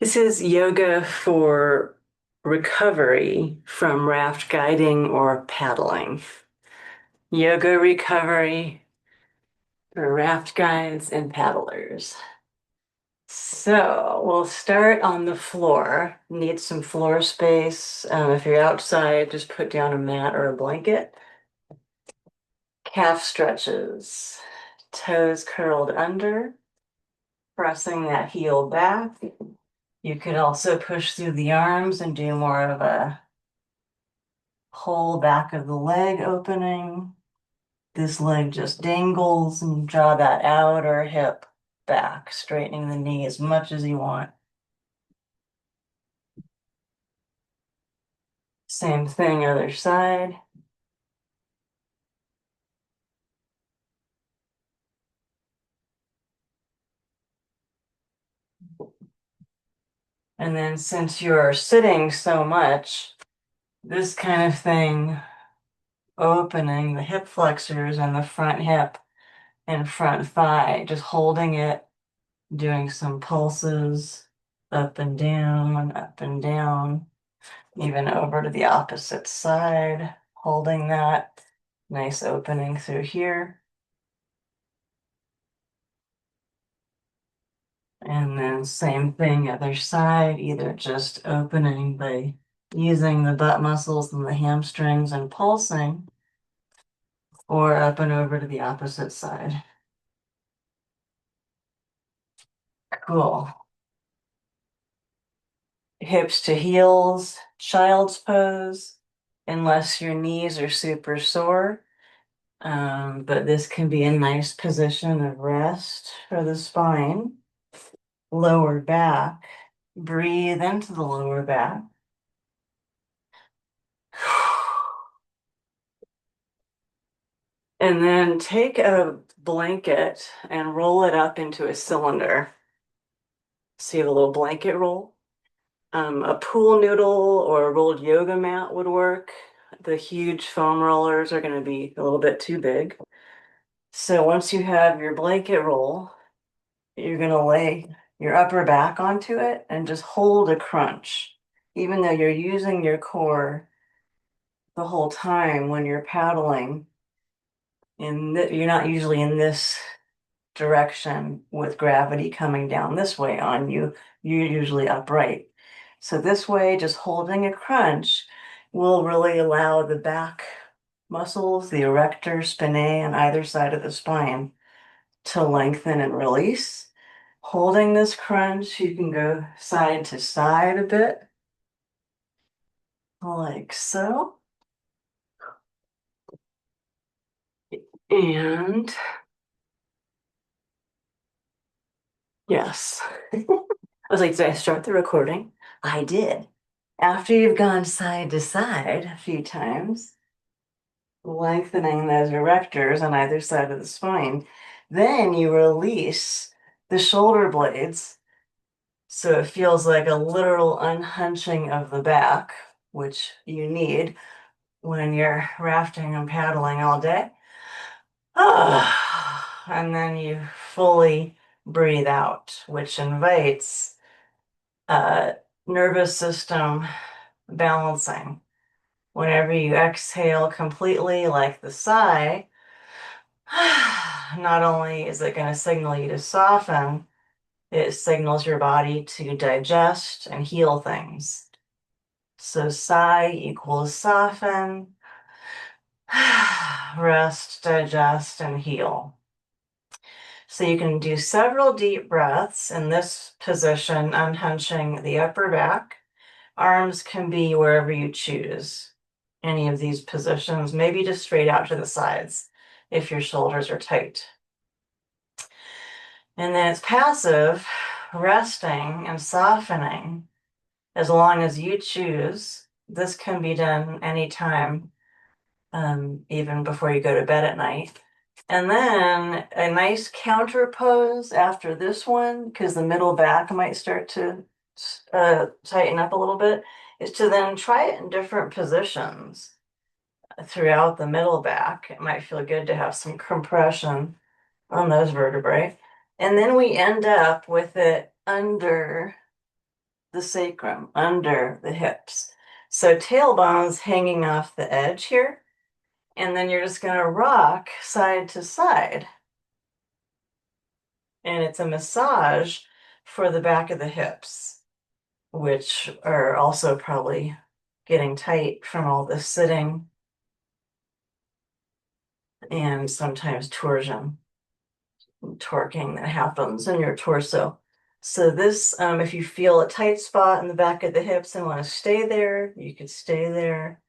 This is yoga for recovery from raft guiding or paddling. Yoga recovery for raft guides and paddlers. So we'll start on the floor. Need some floor space. If you're outside, just put down a mat or a blanket. Calf stretches. Toes curled under, pressing that heel back. You could also push through the arms and do more of a whole back of the leg opening. This leg just dangles and draw that outer hip back, straightening the knee as much as you want. Same thing, other side. And then since you're sitting so much, this kind of thing, opening the hip flexors and the front hip and front thigh, just holding it, doing some pulses up and down, even over to the opposite side, holding that nice opening through here. And then same thing, other side, either just opening by using the butt muscles and the hamstrings and pulsing, or up and over to the opposite side. Cool. Hips to heels, child's pose, unless your knees are super sore. But this can be a nice position of rest for the spine. Lower back. Breathe into the lower back. And then take a blanket and roll it up into a cylinder. So you have a little blanket roll. A pool noodle or a rolled yoga mat would work. The huge foam rollers are going to be a little bit too big. So once you have your blanket roll, you're going to lay your upper back onto it and just hold a crunch. Even though you're using your core the whole time when you're paddling, you're not usually in this direction with gravity coming down this way on you. You're usually upright. So this way, just holding a crunch will really allow the back muscles, the erector, spinae on either side of the spine to lengthen and release. Holding this crunch, you can go side to side a bit, like so. And yes. I was like, did I start the recording? I did. After you've gone side to side a few times, lengthening those erectors on either side of the spine, then you release the shoulder blades. So it feels like a literal unhunching of the back, which you need when you're rafting and paddling all day. Ah, and then you fully breathe out, which invites uh, nervous system balancing. Whenever you exhale completely, like the sigh, not only is it going to signal you to soften, it signals your body to digest and heal things. So sigh equals soften, rest, digest, and heal. So you can do several deep breaths in this position, unhunching the upper back. Arms can be wherever you choose, any of these positions, maybe just straight out to the sides if your shoulders are tight. And then it's passive, resting and softening as long as you choose. This can be done anytime, even before you go to bed at night. And then a nice counter pose after this one, because the middle back might start to tighten up a little bit, is to then try it in different positions throughout the middle back. It might feel good to have some compression on those vertebrae. And then we end up with it under the sacrum, under the hips. So tailbone's hanging off the edge here. And then you're just gonna rock side to side. And it's a massage for the back of the hips, which are also probably getting tight from all the sitting and sometimes torsion, torquing that happens in your torso. So this, if you feel a tight spot in the back of the hips and want to stay there, you could stay there.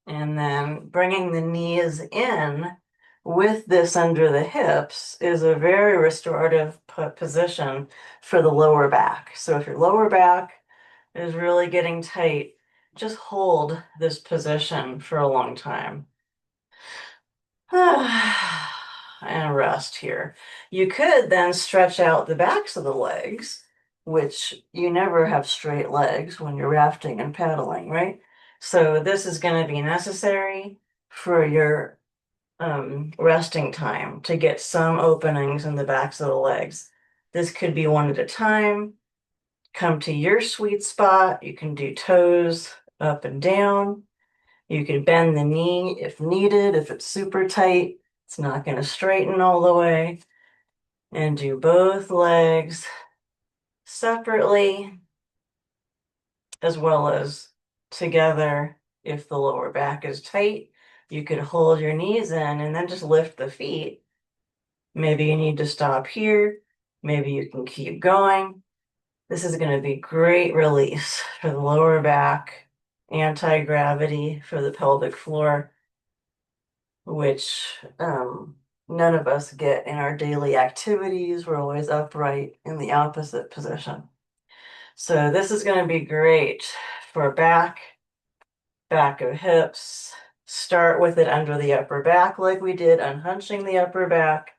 And then bringing the knees in with this under the hips is a very restorative position for the lower back. So if your lower back is really getting tight, just hold this position for a long time. And rest here. You could then stretch out the backs of the legs, which you never have straight legs when you're rafting and paddling, right? So this is going to be necessary for your resting time to get some openings in the backs of the legs. This could be one at a time. Come to your sweet spot. You can do toes up and down. You can bend the knee if needed, if it's super tight. It's not going to straighten all the way. And do both legs separately as well as together. If the lower back is tight, you could hold your knees in and then just lift the feet. Maybe you need to stop here. Maybe you can keep going. This is going to be great release for the lower back, anti-gravity for the pelvic floor, which none of us get in our daily activities. We're always upright in the opposite position. So this is going to be great for back of hips. Start with it under the upper back like we did, unhunching the upper back,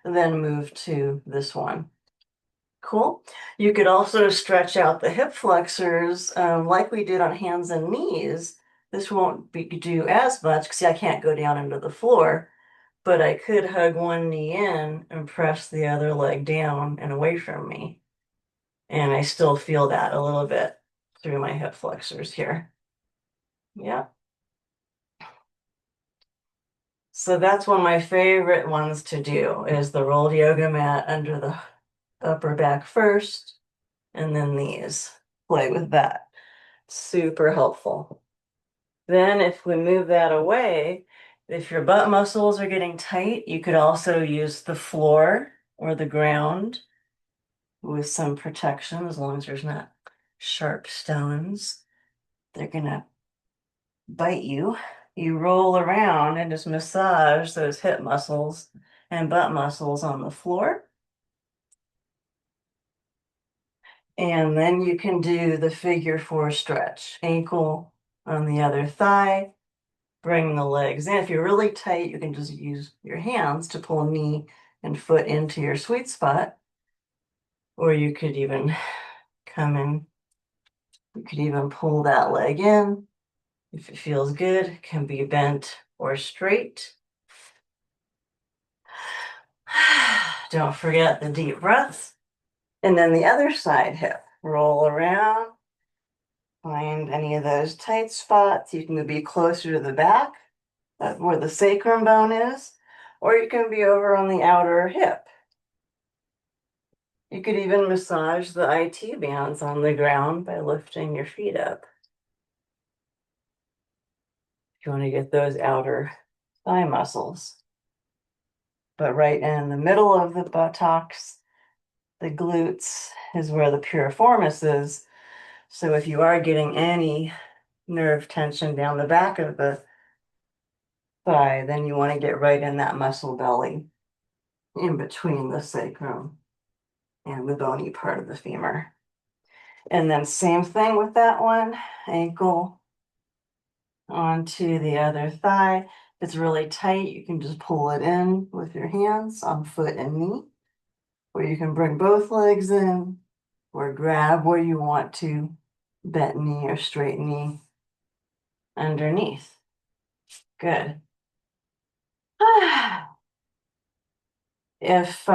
and then move to this one. Cool. You could also stretch out the hip flexors like we did on hands and knees. This won't do as much because I can't go down into the floor, but I could hug one knee in and press the other leg down and away from me. And I still feel that a little bit through my hip flexors here. Yeah. So that's one of my favorite ones to do is the rolled yoga mat under the upper back first, and then these. Play with that. Super helpful. Then if we move that away, if your butt muscles are getting tight, you could also use the floor or the ground with some protection, as long as there's not sharp stones. They're gonna bite you. You roll around and just massage those hip muscles and butt muscles on the floor. And then you can do the figure four stretch. Ankle on the other thigh, bring the legs in. If you're really tight, you can just use your hands to pull knee and foot into your sweet spot. Or you could even come in, you could even pull that leg in. If it feels good, it can be bent or straight. Don't forget the deep breaths. And then the other side hip, roll around, find any of those tight spots. You can be closer to the back, where the sacrum bone is, or you can be over on the outer hip. You could even massage the IT bands on the ground by lifting your feet up. If you want to get those outer thigh muscles. But right in the middle of the buttocks, the glutes is where the piriformis is. So if you are getting any nerve tension down the back of the thigh, then you want to get right in that muscle belly in between the sacrum and the bony part of the femur. And then same thing with that one, ankle onto the other thigh. If it's really tight, you can just pull it in with your hands on foot and knee, or you can bring both legs in, or grab where you want to, bent knee or straight knee underneath. Good. If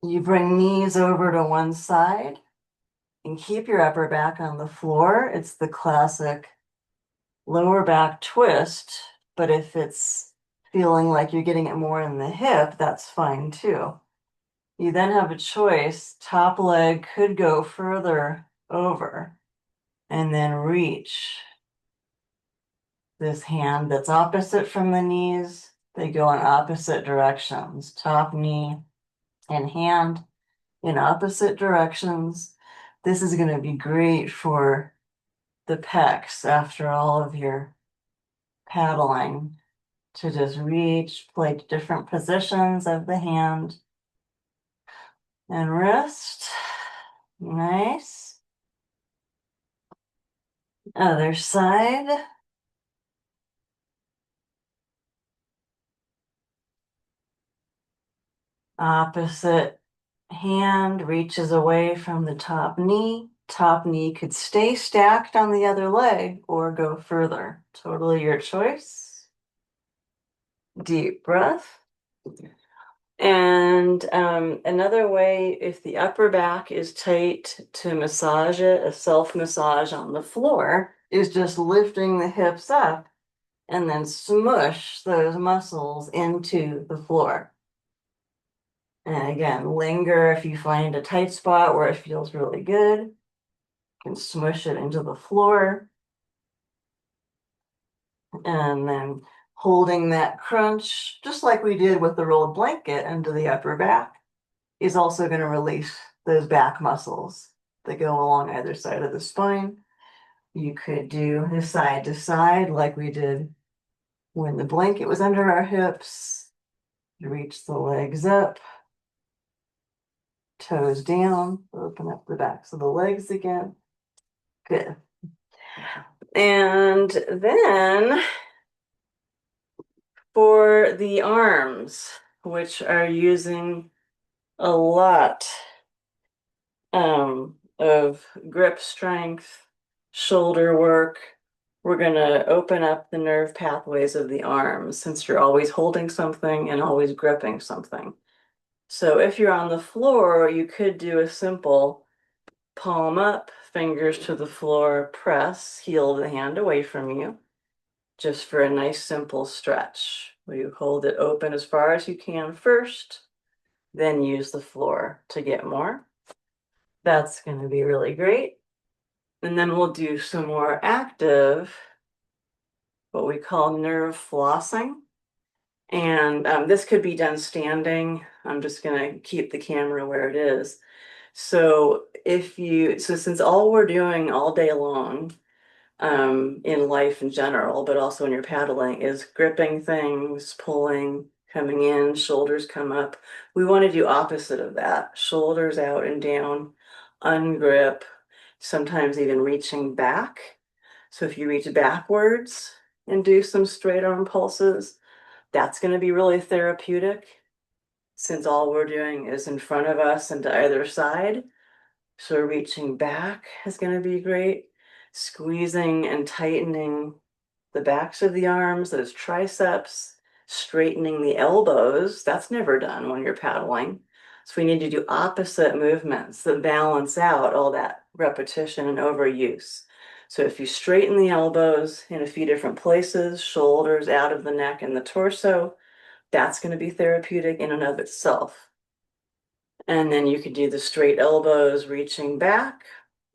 You bring knees over to one side and keep your upper back on the floor. It's the classic lower back twist, but if it's feeling like you're getting it more in the hip, that's fine too. You then have a choice. Top leg could go further over and then reach this hand that's opposite from the knees. They go in opposite directions. Top knee and hand in opposite directions. This is going to be great for the pecs after all of your paddling to just reach, play different positions of the hand and wrist. Nice. Other side. Opposite hand reaches away from the top knee. Top knee could stay stacked on the other leg or go further. Totally your choice. Deep breath. And another way, if the upper back is tight, to massage it, a self massage on the floor, is just lifting the hips up and then smush those muscles into the floor. And again, linger if you find a tight spot where it feels really good. You can smush it into the floor. And then holding that crunch, just like we did with the rolled blanket into the upper back, is also going to release those back muscles that go along either side of the spine. You could do the side to side like we did when the blanket was under our hips. Reach the legs up, toes down, open up the backs of the legs again. Good. And then for the arms, which are using a lot of grip strength, shoulder work, we're going to open up the nerve pathways of the arms since you're always holding something and always gripping something. So if you're on the floor, you could do a simple palm up, fingers to the floor, press, heel of the hand away from you, just for a nice simple stretch where you hold it open as far as you can first, then use the floor to get more. That's going to be really great. And then we'll do some more active, what we call nerve flossing. And this could be done standing. I'm just going to keep the camera where it is. So since all we're doing all day long in life in general, but also when you're paddling, is gripping things, pulling, coming in, shoulders come up. We want to do opposite of that. Shoulders out and down, ungrip, sometimes even reaching back. So if you reach backwards and do some straight arm pulses, that's going to be really therapeutic since all we're doing is in front of us and to either side. So reaching back is going to be great. Squeezing and tightening the backs of the arms, those triceps, straightening the elbows. That's never done when you're paddling. So we need to do opposite movements that balance out all that repetition and overuse. So if you straighten the elbows in a few different places, shoulders out of the neck and the torso, that's going to be therapeutic in and of itself. And then you could do the straight elbows reaching back,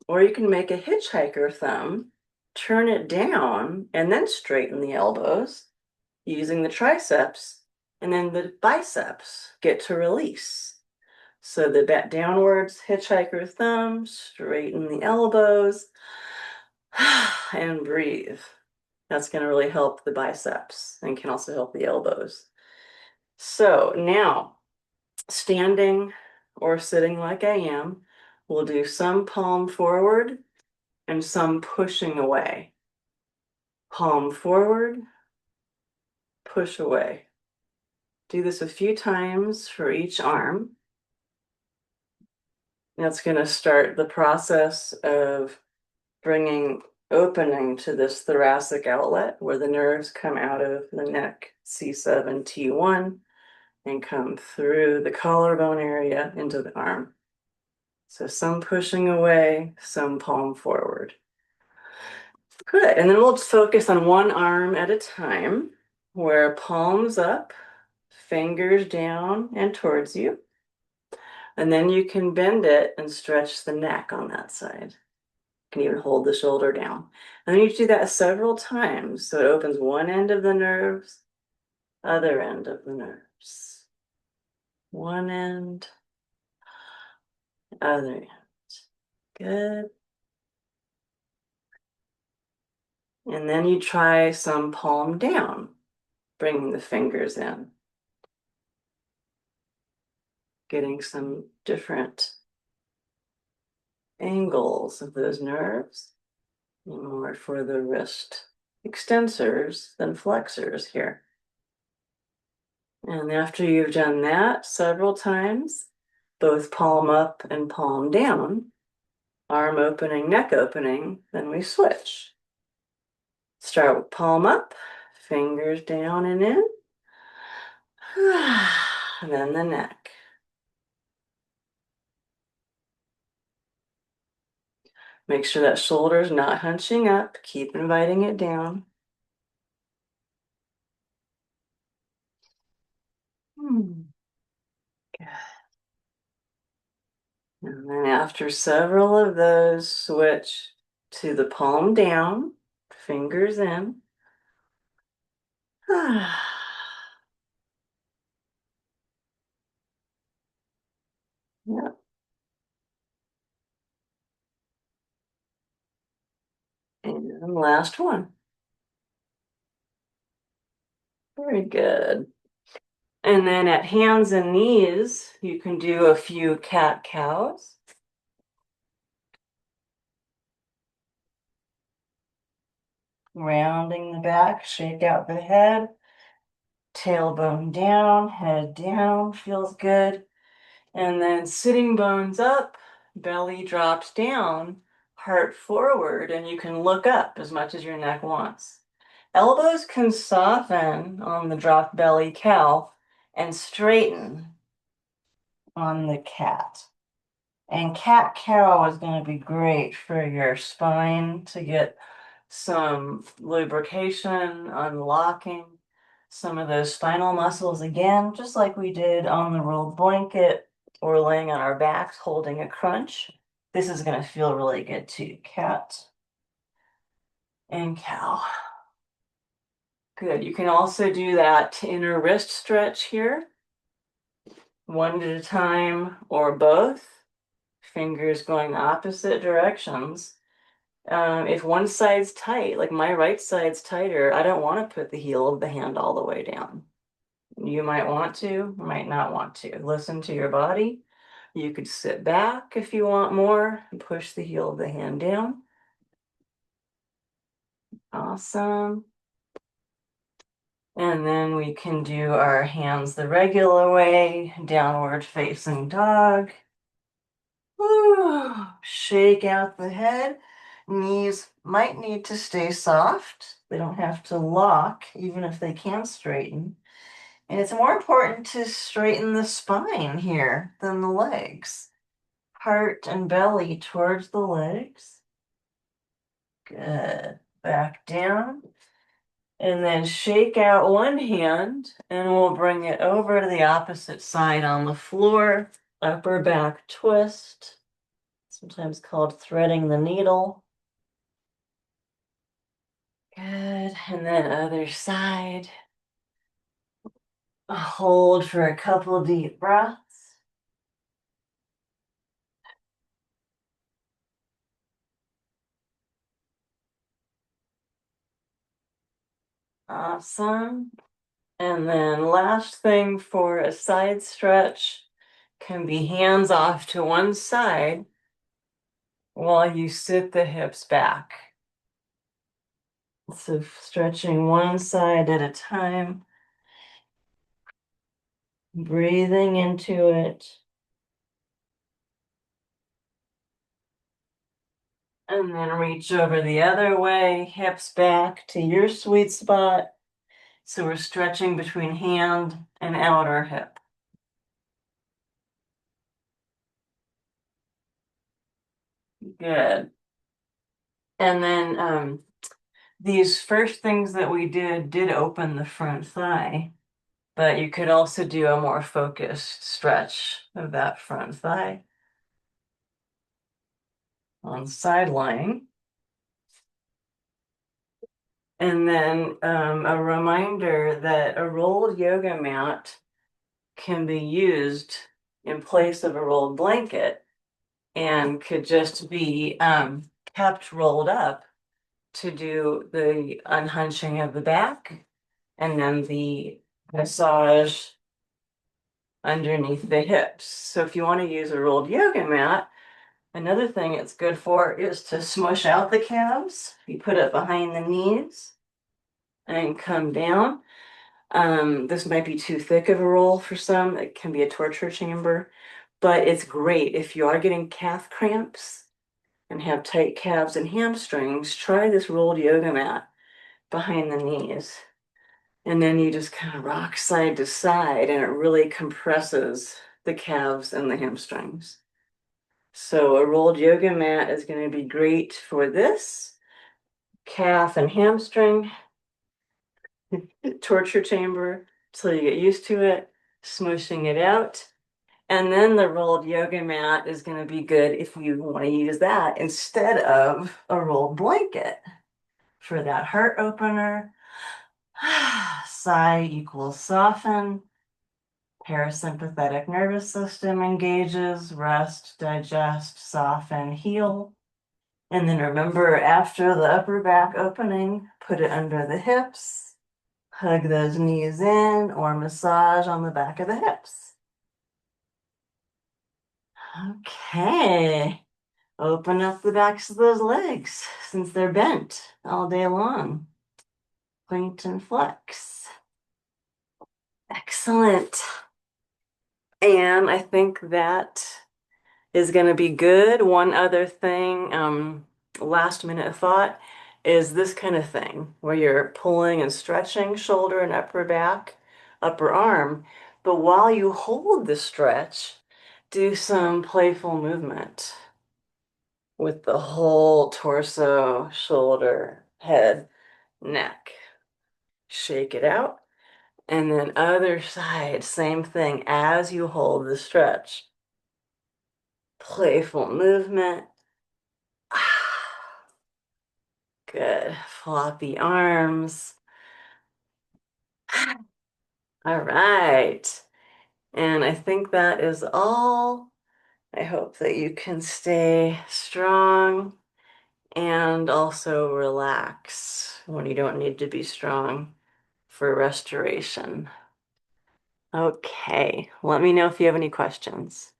or you can make a hitchhiker thumb, turn it down, and then straighten the elbows using the triceps, and then the biceps get to release. So the back downwards, hitchhiker thumb, straighten the elbows, and breathe. That's going to really help the biceps and can also help the elbows. So now, standing or sitting like I am, we'll do some palm forward and some pushing away. Palm forward, push away. Do this a few times for each arm. That's going to start the process of bringing opening to this thoracic outlet where the nerves come out of the neck, C7, T1, and come through the collarbone area into the arm. So some pushing away, some palm forward. Good. And then we'll just focus on one arm at a time, where palms up, fingers down and towards you. And then you can bend it and stretch the neck on that side. You can even hold the shoulder down. And then you do that several times. So it opens one end of the nerves, other end of the nerves. One end, other end. Good. And then you try some palm down, bringing the fingers in, getting some different angles of those nerves. More for the wrist extensors than flexors here. And after you've done that several times, both palm up and palm down, arm opening, neck opening, then we switch. Start with palm up, fingers down and in, and then the neck. Make sure that shoulder's not hunching up, keep inviting it down. Good. And then after several of those, switch to the palm down, fingers in. Yep. And last one. Very good. And then at hands and knees, you can do a few cat-cows. Rounding the back, shake out the head, tailbone down, head down, feels good. And then sitting bones up, belly drops down, heart forward, and you can look up as much as your neck wants. Elbows can soften on the drop belly cow and straighten on the cat. And cat cow is going to be great for your spine to get some lubrication, unlocking some of those spinal muscles again, just like we did on the rolled blanket or laying on our backs holding a crunch. This is going to feel really good too. Cat and cow. Good. You can also do that inner wrist stretch here, one at a time or both, fingers going opposite directions. If one side's tight, like my right side's tighter, I don't want to put the heel of the hand all the way down. You might want to, might not want to. Listen to your body. You could sit back if you want more and push the heel of the hand down. Awesome. And then we can do our hands the regular way, downward facing dog. Woo. Shake out the head. Knees might need to stay soft. They don't have to lock, even if they can straighten. And it's more important to straighten the spine here than the legs. Heart and belly towards the legs. Good. Back down. And then shake out one hand, and we'll bring it over to the opposite side on the floor. Upper back twist, sometimes called threading the needle. Good. And then other side. Hold for a couple deep breaths. Awesome. And then last thing for a side stretch can be hands off to one side while you sit the hips back. So stretching one side at a time, breathing into it. And then reach over the other way, hips back to your sweet spot. So we're stretching between hand and outer hip. Good. And then these first things that we did open the front thigh, but you could also do a more focused stretch of that front thigh on side lying. And then a reminder that a rolled yoga mat can be used in place of a rolled blanket and could just be kept rolled up to do the unhunching of the back and then the massage underneath the hips. So if you want to use a rolled yoga mat, another thing it's good for is to smush out the calves. You put it behind the knees and come down. This might be too thick of a roll for some. It can be a torture chamber, but it's great if you are getting calf cramps and have tight calves and hamstrings. Try this rolled yoga mat behind the knees. And then you just kind of rock side to side, and it really compresses the calves and the hamstrings. So a rolled yoga mat is going to be great for this calf and hamstring torture chamber till you get used to it, smooshing it out. And then the rolled yoga mat is going to be good if you want to use that instead of a rolled blanket for that heart opener. Sigh equals soften. Parasympathetic nervous system engages, rest, digest, soften, heal. And then remember, after the upper back opening, put it under the hips, hug those knees in, or massage on the back of the hips. Okay, open up the backs of those legs since they're bent all day long. Point and flex. Excellent. And I think that is going to be good. One other thing, last minute thought, is this kind of thing where you're pulling and stretching shoulder and upper back, upper arm, but while you hold the stretch, do some playful movement with the whole torso, shoulder, head, neck. Shake it out. And then other side, same thing as you hold the stretch. Playful movement. Good. Floppy arms. All right. And I think that is all. I hope that you can stay strong and also relax when you don't need to be strong for restoration. Okay. Let me know if you have any questions.